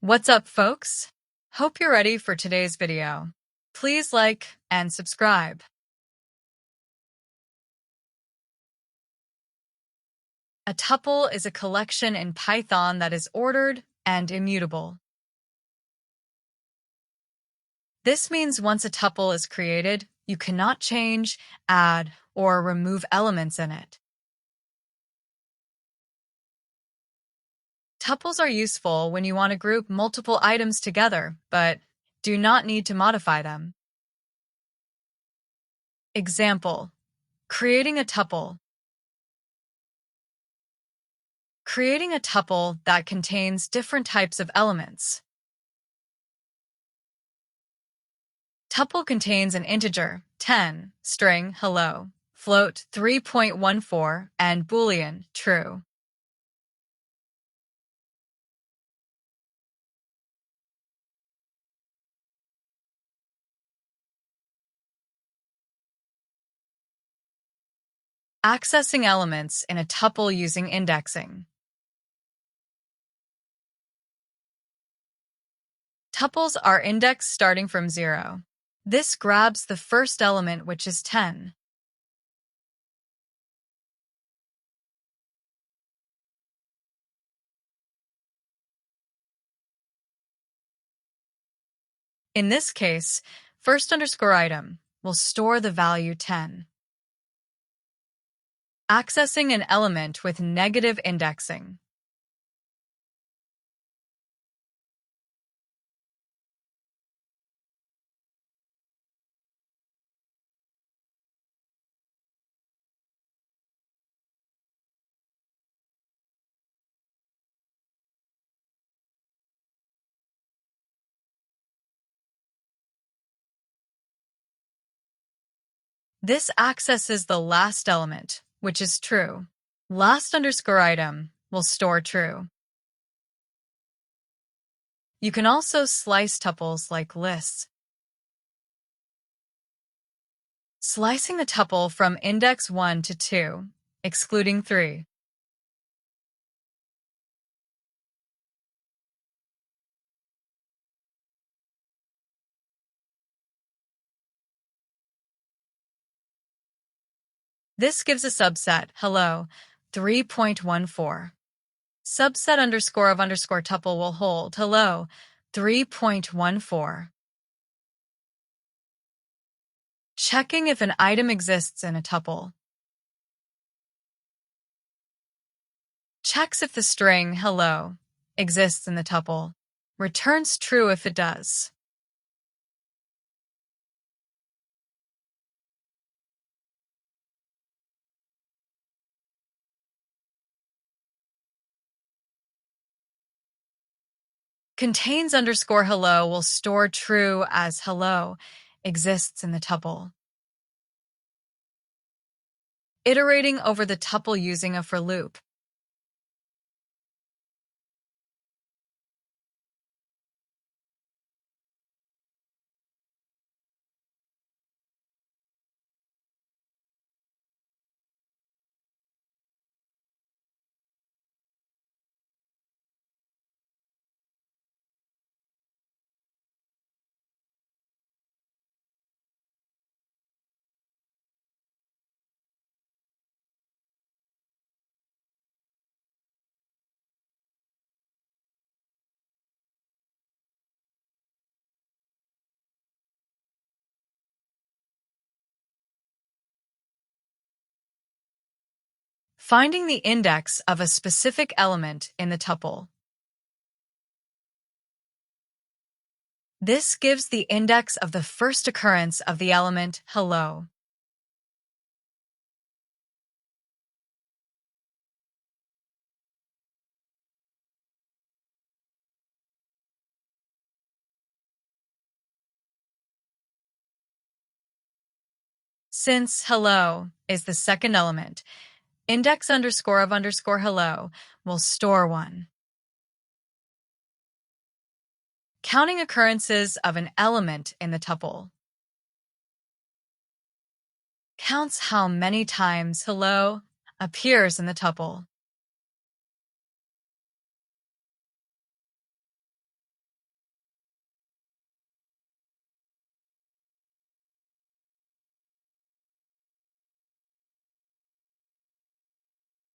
What's up, folks? Hope you're ready for today's video. Please like and subscribe. A tuple is a collection in Python that is ordered and immutable. This means once a tuple is created, you cannot change, add, or remove elements in it. Tuples are useful when you want to group multiple items together, but do not need to modify them. Example: creating a tuple. Creating a tuple that contains different types of elements. Tuple contains an integer, 10, string, hello, float, 3.14, and boolean, true. Accessing elements in a tuple using indexing. Tuples are indexed starting from 0. This grabs the first element, which is 10. In this case, first underscore item will store the value 10. Accessing an element with negative indexing. This accesses the last element, which is true. Last underscore item will store true. You can also slice tuples like lists. Slicing the tuple from index 1 to 2, excluding 3. This gives a subset, hello, 3.14. Subset underscore of underscore tuple will hold, hello, 3.14. Checking if an item exists in a tuple. Checks if the string, hello, exists in the tuple. Returns true if it does. Contains underscore hello will store true as hello exists in the tuple. Iterating over the tuple using a for loop. Finding the index of a specific element in the tuple. This gives the index of the first occurrence of the element hello. Since hello is the second element, index underscore of underscore hello will store 1. Counting occurrences of an element in the tuple. Counts how many times hello appears in the tuple.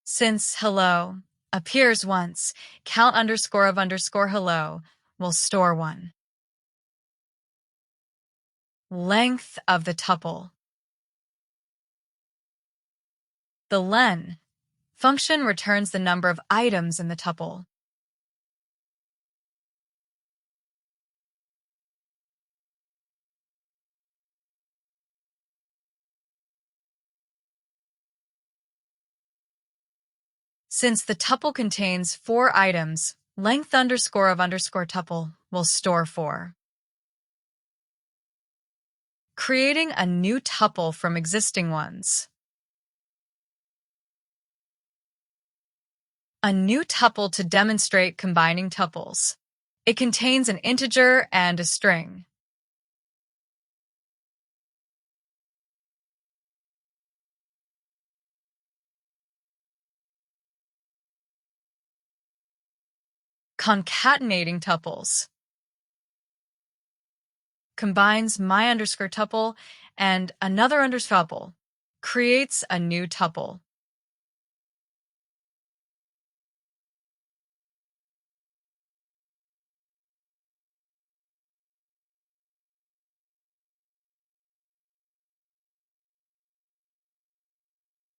Since hello appears once, count underscore of underscore hello will store 1. Length of the tuple. The len function returns the number of items in the tuple. Since the tuple contains 4 items, length underscore of underscore tuple will store 4. Creating a new tuple from existing ones. A new tuple to demonstrate combining tuples. It contains an integer and a string. Concatenating tuples. Combines my underscore tuple and another underscore tuple. Creates a new tuple.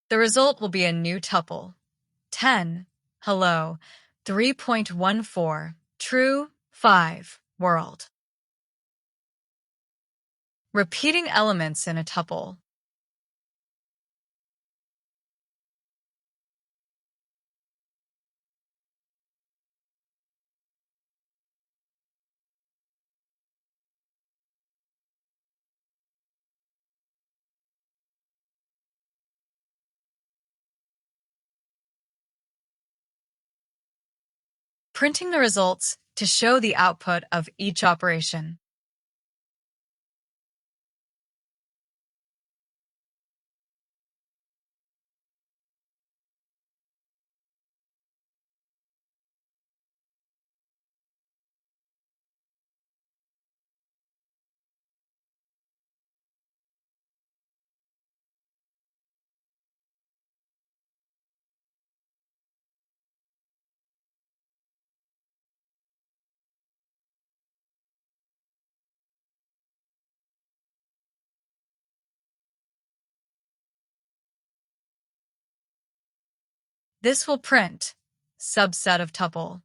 The result will be a new tuple. 10, hello, 3.14, true, 5, world. Repeating elements in a tuple. Printing the results to show the output of each operation. This will print subset of tuple.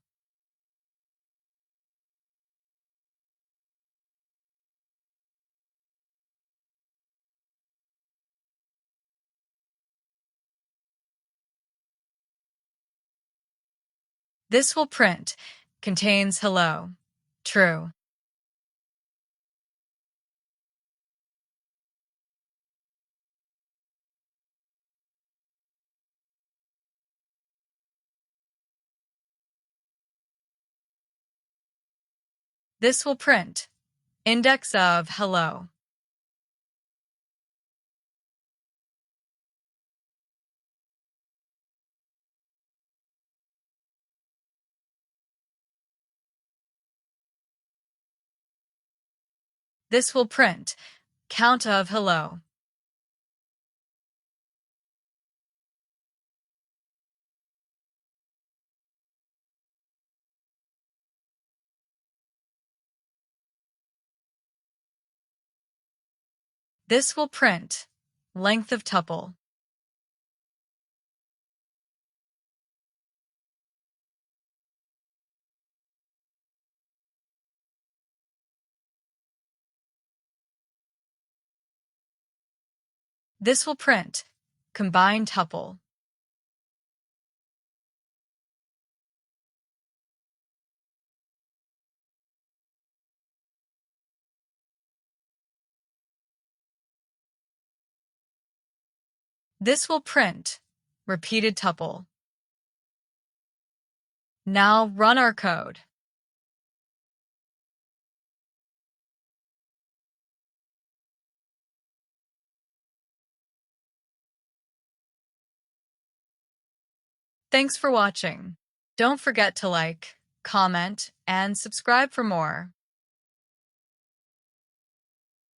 This will print contains hello, true. This will print index of hello. This will print count of hello. This will print length of tuple. This will print combined tuple. This will print repeated tuple. Now run our code. Thanks for watching. Don't forget to like, comment, and subscribe for more.